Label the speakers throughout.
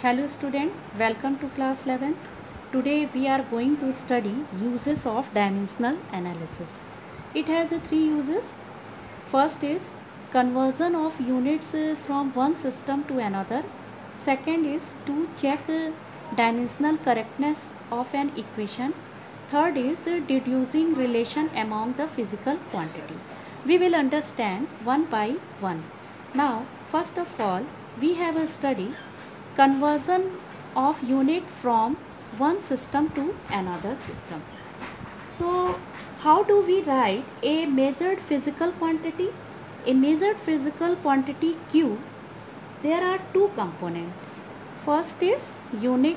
Speaker 1: Hello student, welcome to class 11. Today we are going to study uses of dimensional analysis. It has three uses. First is conversion of units from one system to another. Second is to check dimensional correctness of an equation. Third is deducing relation among the physical quantity. We will understand one by one. Now, first of all, we have a study conversion of unit from one system to another system. So how do we write a measured physical quantity? A measured physical quantity Q, there are two components. First is unit.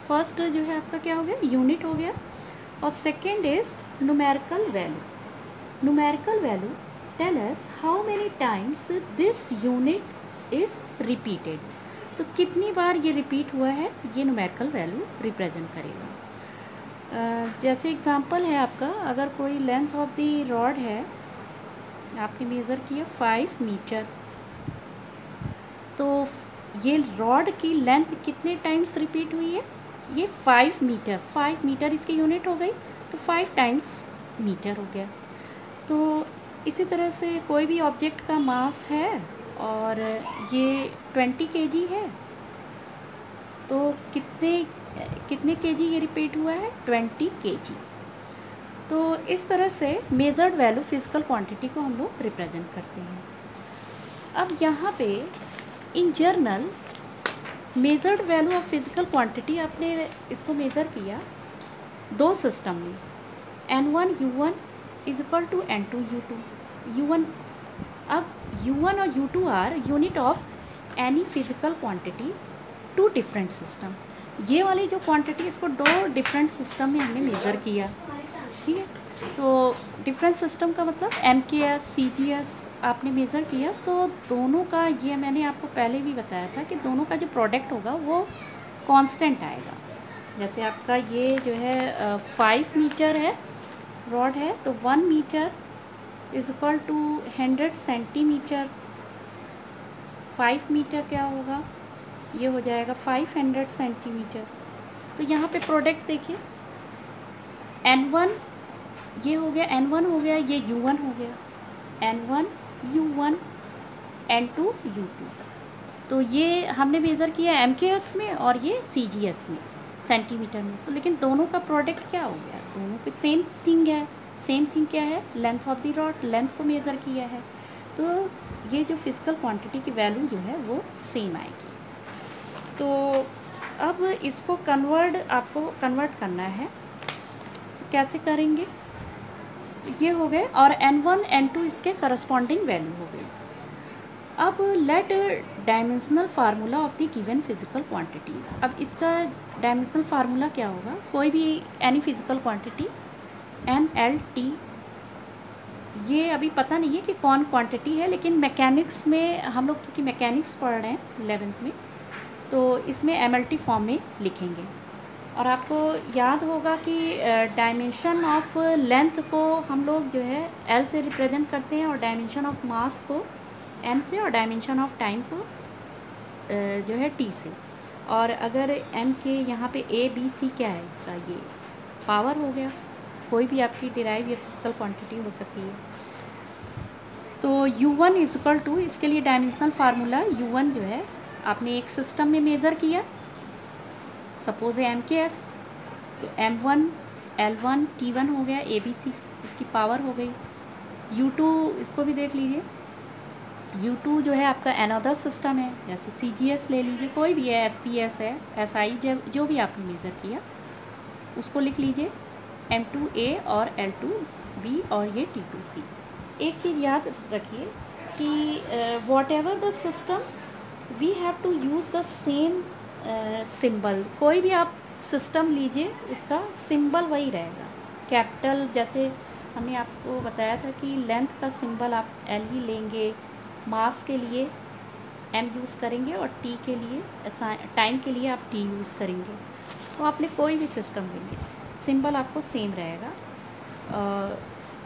Speaker 1: First जो है आपका क्या हो गया, unit हो गया. और second is numerical value. Numerical value tell us how many times this unit is repeated. तो कितनी बार ये रिपीट हुआ है, ये न्यूमेरिकल वैल्यू रिप्रेजेंट करेगा. जैसे एग्जांपल है आपका, अगर कोई लेंथ ऑफ द रॉड है, आपने मेज़र किया 5 मीटर, तो ये रॉड की लेंथ कितने टाइम्स रिपीट हुई है, ये 5 मीटर. 5 मीटर इसकी यूनिट हो गई, तो 5 टाइम्स मीटर हो गया. तो इसी तरह से कोई भी ऑब्जेक्ट का मास है और ये 20 kg है, तो कितने kg ये रिपीट हुआ है, 20 kg. तो इस तरह से मेजर्ड वैल्यू फिजिकल क्वांटिटी को हम लोग रिप्रेजेंट करते हैं. अब यहाँ पे in general measured value of physical quantity, आपने इसको मेज़र किया दो सिस्टम में, N1 U1 is equal to N2 U2. U1, अब U1 और U2 are unit of any physical quantity two different system. ये वाली जो क्वांटिटी, इसको दो डिफरेंट सिस्टम में हमने मेज़र किया. ठीक है, तो डिफरेंट सिस्टम का मतलब MKS CGS आपने मेज़र किया, तो दोनों का, ये मैंने आपको पहले भी बताया था कि दोनों का जो प्रोडक्ट होगा वो कांस्टेंट आएगा. जैसे आपका ये जो है 5 मीटर है रॉड है, तो 1 metre is equal to 100 centimetre. 5 metre क्या होगा, ये हो जाएगा 500 सेंटीमीटर. तो यहाँ पे प्रोडक्ट देखिए, N1 ये हो गया, N1 हो गया, ये U1 हो गया, N1 U1 N2 U2. तो ये हमने मेज़र किया MKS में और ये CGS में, सेंटीमीटर में. तो लेकिन दोनों का प्रोडक्ट क्या हो गया, दोनों पे सेम थिंग है. सेम थिंग क्या है, length of the rod, length को मेज़र किया है. तो ये जो फिजिकल क्वांटिटी की वैल्यू जो है वो सेम आएगी. तो अब इसको आपको कन्वर्ट करना है, तो कैसे करेंगे, तो ये हो गए, और N1 N2 इसके करस्पॉन्डिंग वैल्यू हो गई. अब let dimensional formula of the given physical quantities. अब इसका डायमेंशनल फार्मूला क्या होगा, कोई भी एनी फिजिकल क्वांटिटी MLT, ये अभी पता नहीं है कि कौन क्वांटिटी है, लेकिन मैकेनिक्स में हम लोग क्योंकि मैकेनिक्स पढ़ रहे हैं 11th में, तो इसमें MLT फॉर्म में लिखेंगे. और आपको याद होगा कि डायमेंशन ऑफ लेंथ को हम लोग जो है L से रिप्रेजेंट करते हैं, और डायमेंशन ऑफ मास को M से, और डायमेंशन ऑफ टाइम को जो है T से. और अगर M के यहाँ पे ABC क्या है, इसका ये पावर हो गया. कोई भी आपकी डिराइव या फिजिकल क्वांटिटी हो सकती है. तो U1 इज इक्वल टू, इसके लिए डायमेंशनल फार्मूला U1 जो है आपने एक सिस्टम में मेज़र किया, सपोज है MKS, तो M1 L1 T1 हो गया, ABC इसकी पावर हो गई. U2 इसको भी देख लीजिए, U2 जो है आपका अनदर सिस्टम है, जैसे CGS ले लीजिए, कोई भी है, FPS है, SI जो भी आपने मेज़र किया उसको लिख लीजिए, M2A और L2B और ये T2C. एक चीज़ याद रखिए कि whatever the system we have to use the same symbol. कोई भी आप सिस्टम लीजिए, उसका सिंबल वही रहेगा. कैपिटल, जैसे हमने आपको बताया था कि लेंथ का सिंबल आप L ही लेंगे, मास के लिए M यूज़ करेंगे, और T के लिए, टाइम के लिए आप T यूज़ करेंगे. तो आपने कोई भी सिस्टम लेंगे, सिंबल आपको सेम रहेगा.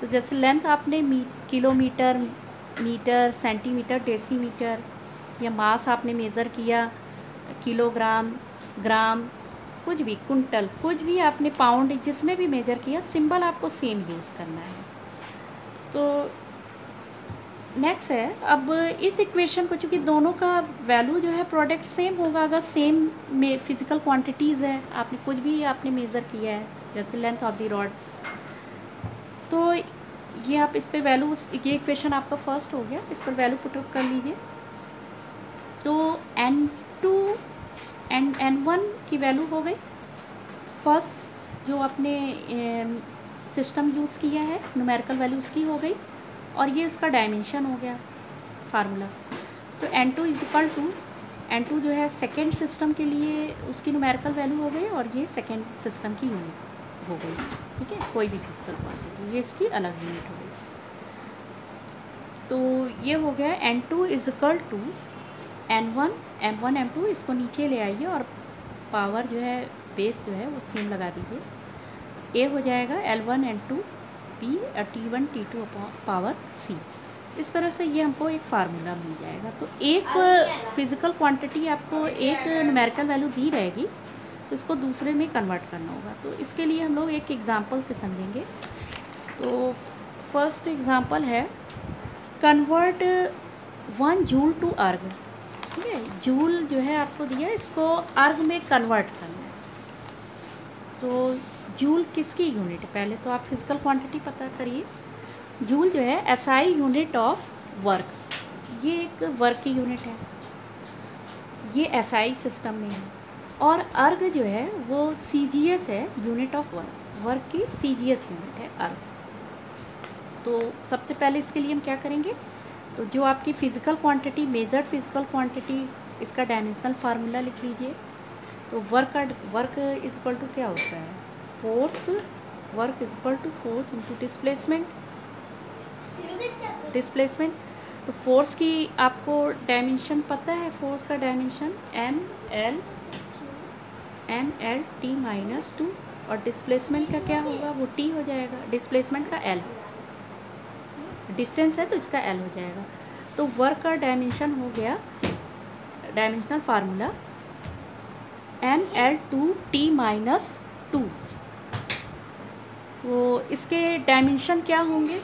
Speaker 1: तो जैसे लेंथ आपने किलोमीटर, मीटर, सेंटीमीटर, डेसीमीटर, या मास आपने मेज़र किया, किलोग्राम, ग्राम, कुछ भी, कुंटल, कुछ भी आपने, पाउंड, जिसमें भी मेज़र किया, सिंबल आपको सेम यूज़ करना है। तो नेक्स्ट है, अब इस इक्वेशन को, चूँकि दोनों का वैल्यू जो है प्रोडक्ट सेम होगा, अगर सेम में फिज़िकल क्वांटिटीज़ है, आपने कुछ भी आपने मेज़र किया है, जैसे लेंथ ऑफ द रॉड, तो ये आप इस पर वैल्यू, ये इक्वेशन आपका फर्स्ट हो गया, इस पर वैल्यू पुट अप कर लीजिए। तो N2 एंड N1 की वैल्यू हो गई, फर्स्ट जो आपने सिस्टम यूज़ किया है, न्यूमेरिकल वैल्यू उसकी हो गई, और ये उसका डायमेंशन हो गया फार्मूला। तो N2 is equal to, N2 जो है सेकेंड सिस्टम के लिए उसकी न्यूमेरिकल वैल्यू हो गई, और ये सेकेंड सिस्टम की यूनिट हो गई, ठीक है, कोई भी फिजिकल क्वांटिटी, ये इसकी अलग यूनिट हो गई। तो ये हो गया N2 is equal to N1 M1 M2, इसको नीचे ले आइए और पावर जो है, बेस जो है वो सेम लगा दीजिए। ए हो जाएगा L1 N2 P T1 T2 power C। इस तरह से ये हमको एक फार्मूला मिल जाएगा। तो एक फिज़िकल क्वांटिटी आपको एक न्यूमेरिकल वैल्यू दी रहेगी, तो इसको दूसरे में कन्वर्ट करना होगा। तो इसके लिए हम लोग एक एग्ज़ाम्पल से समझेंगे। तो फर्स्ट एग्ज़ाम्पल है, कन्वर्ट 1 जूल टू अर्ग। ठीक है, जूल जो है आपको दिया, इसको अर्ग में कन्वर्ट करना है। तो जूल किसकी यूनिट है, पहले तो आप फिजिकल क्वांटिटी पता करिए। जूल जो है एसआई यूनिट ऑफ वर्क, ये एक वर्क की यूनिट है, ये एसआई सिस्टम में है। और अर्ग जो है वो सीजीएस है, यूनिट ऑफ वर्क, वर्क की सीजीएस यूनिट है अर्ग। तो सबसे पहले इसके लिए हम क्या करेंगे, तो जो आपकी physical quantity, measured physical quantity, इसका डायमेंशनल फार्मूला लिख लीजिए। तो वर्क इज इक्वल टू क्या होता है, force, work is equal to force into displacement. तो फोर्स की आपको डायमेंशन पता है, फोर्स का डायमेंशन ml t माइनस 2, और डिस्प्लेसमेंट का क्या होगा, वो t हो जाएगा, डिस्प्लेसमेंट का l, डिस्टेंस है तो इसका l हो जाएगा। तो वर्क का डायमेंशन हो गया, डायमेंशनल फार्मूला ml2t माइनस 2। तो इसके डायमेंशन क्या होंगे,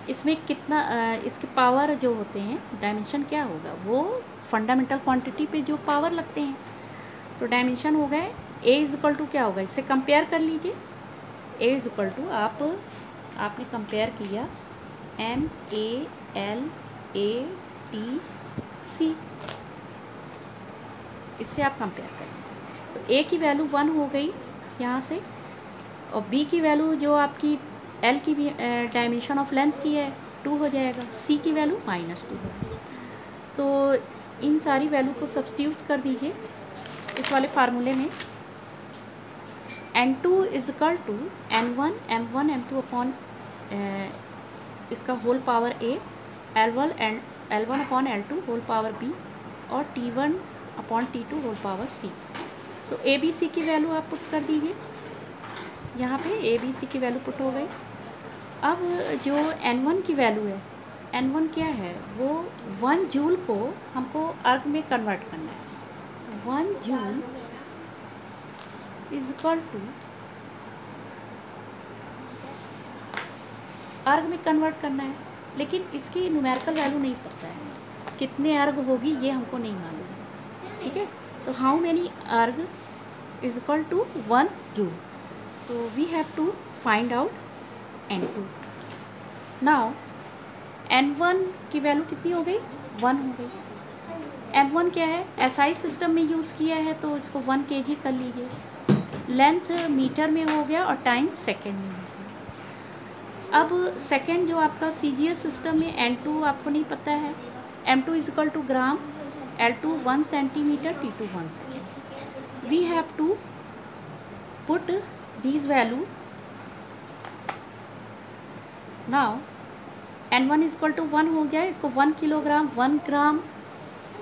Speaker 1: इसमें कितना, इसके पावर जो होते हैं, डायमेंशन क्या होगा, वो फंडामेंटल क्वांटिटी पे जो पावर लगते हैं। तो डायमेंशन हो गए, a इज इक्वल टू क्या होगा, इससे कंपेयर कर लीजिए। a इज इक्वल टू आपने कंपेयर किया MALATC, इससे आप कंपेयर करें। तो a की वैल्यू 1 हो गई यहाँ से, और b की वैल्यू जो आपकी l की डायमेंशन ऑफ लेंथ की है 2 हो जाएगा, c की वैल्यू -2 होगी। तो इन सारी वैल्यू को सब्स्टिट्यूट कर दीजिए इस वाले फार्मूले में। N2 is equal to N1 M1 M2 upon इसका whole power a, L1 upon L2 whole power b, और T1 upon T2 whole power c। तो a b c की वैल्यू आप पुट कर दीजिए, यहाँ पे a b c की वैल्यू पुट हो गई। अब जो N1 की वैल्यू है, N1 क्या है, वो 1 जूल को हमको अर्ग में कन्वर्ट करना है। 1 जूल इज इक्वल टू, अर्ग में कन्वर्ट करना है, लेकिन इसकी न्यूमेरिकल वैल्यू नहीं पता है, कितने अर्ग होगी ये हमको नहीं मालूम है। ठीक है, तो how many erg is equal to 1 joule. तो we have to find out N2। Now N1 की वैल्यू कितनी हो गई, 1 हो गई। M1 क्या है, SI सिस्टम में यूज़ किया है, तो इसको 1 kg कर लीजिए। लेंथ मीटर में हो गया और टाइम सेकेंड में हो गया। अब सेकेंड जो आपका CGS सिस्टम में N2 आपको नहीं पता है, M2 is equal to gram, L2 1 centimetre, T2 1 second. We have to put these value। Now N1 is equal to 1 हो गया, इसको 1 किलोग्राम, 1 ग्राम,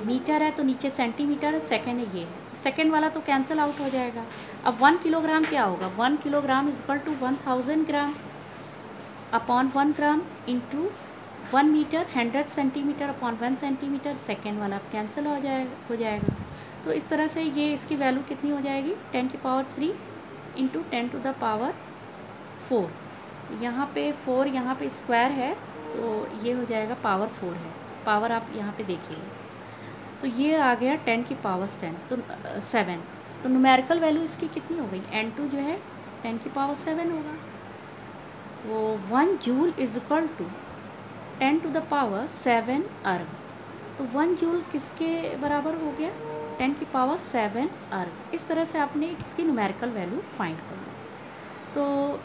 Speaker 1: मीटर है तो नीचे सेंटीमीटर, सेकेंड है, ये है, सेकेंड वाला तो कैंसिल आउट हो जाएगा। अब 1 किलोग्राम क्या होगा, 1 kilogram is equal to 1000 gram upon 1 gram into 1 metre 100 centimetre upon 1 centimetre, second वाला अब कैंसिल हो जाएगा। तो इस तरह से ये इसकी वैल्यू कितनी हो जाएगी 10 की power 3 into 10 to the power 4। तो यहाँ पे 4 यहाँ पे स्क्वायर है तो ये हो जाएगा पावर 4 है, पावर आप यहाँ पे देखिए। तो ये आ गया 10 की पावर 7। तो न्यूमेरिकल वैल्यू इसकी कितनी हो गई, N2 जो है 10 की पावर 7 होगा। तो 1 joule is equal to 10 to the power 7 erg. तो 1 जूल किसके बराबर हो गया, 10 की पावर 7 अर्ग। इस तरह से आपने इसकी न्यूमेरिकल वैल्यू फाइंड करना। तो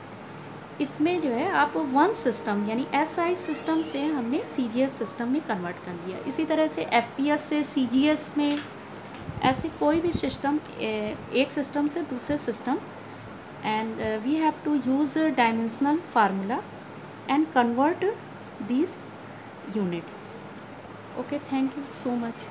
Speaker 1: इसमें जो है आप वन सिस्टम यानी SI सिस्टम से हमने CGS सिस्टम में कन्वर्ट कर लिया। इसी तरह से FPS से CGS में, ऐसे कोई भी सिस्टम एक सिस्टम से दूसरे system, and we have to use dimensional formula and convert this unit. Okay, thank you so much.